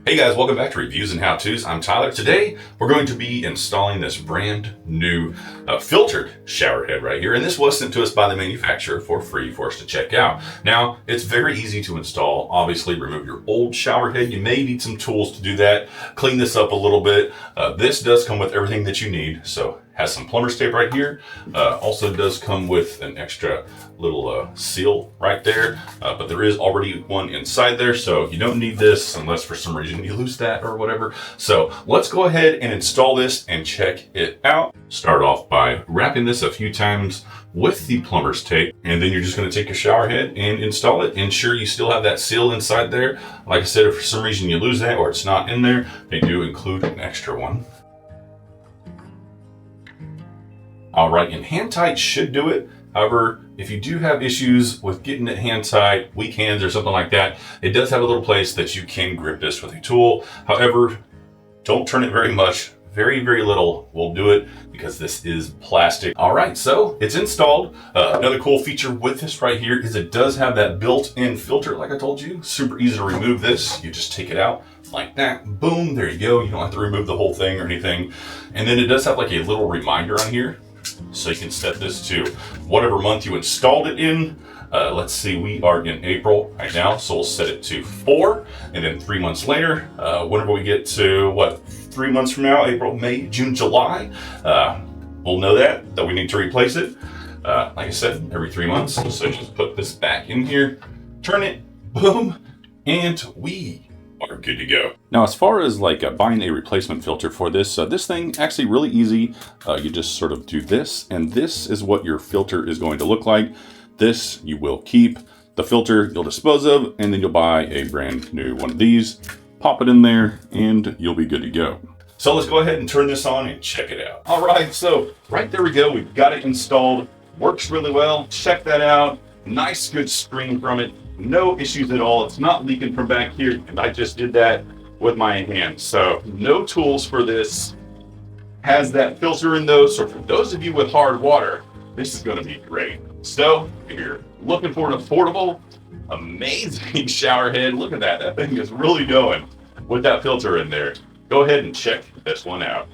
Hey guys, welcome back to Reviews and How-Tos. I'm Tyler. Today, we're going to be installing this brand new filtered shower head right here. And this was sent to us by the manufacturer for free for us to check out. Now, it's very easy to install. Obviously, remove your old shower head. You may need some tools to do that. Clean this up a little bit. This does come with everything that you need. So, has some plumber's tape right here. Also does come with an extra little seal right there, but there is already one inside there, so you don't need this unless for some reason you lose that or whatever. So let's go ahead and install this and check it out. Start off by wrapping this a few times with the plumber's tape, and then you're just going to take your shower head and install it. Ensure you still have that seal inside there. Like I said, if for some reason you lose that or it's not in there, they do include an extra one. All right, and hand tight should do it. However, if you do have issues with getting it hand tight, weak hands or something like that, it does have a little place that you can grip this with a tool. However, don't turn it very much. Very, very little will do it because this is plastic. All right, so it's installed. Another cool feature with this right here is it does have that built-in filter, like I told you. Super easy to remove this. You just take it out like that. Boom, there you go. You don't have to remove the whole thing or anything. And then it does have like a little reminder on here. So you can set this to whatever month you installed it in. Let's see, we are in April right now, so we'll set it to 4, and then 3 months later, whenever we get to 3 months from now, April, May, June, July, we'll know that we need to replace it. Like I said, every 3 months. So just put this back in here, turn it, boom, and we are good to go. Now, as far as buying a replacement filter for this, this thing actually really easy. You just sort of do this, and this is what your filter is going to look like. This you will keep. The filter you'll dispose of, and then you'll buy a brand new one of these, pop it in there, and you'll be good to go. So let's go ahead and turn this on and check it out. All right, so right there we go. We've got it installed. Works really well. Check that out. Nice, good stream from it. No issues at all. It's not leaking from back here, and I just did that with my hands. So no tools for this. Has that filter in those. So for those of you with hard water, this is going to be great. So if you're looking for an affordable, amazing shower head, look at that. That thing is really going with that filter in there. Go ahead and check this one out.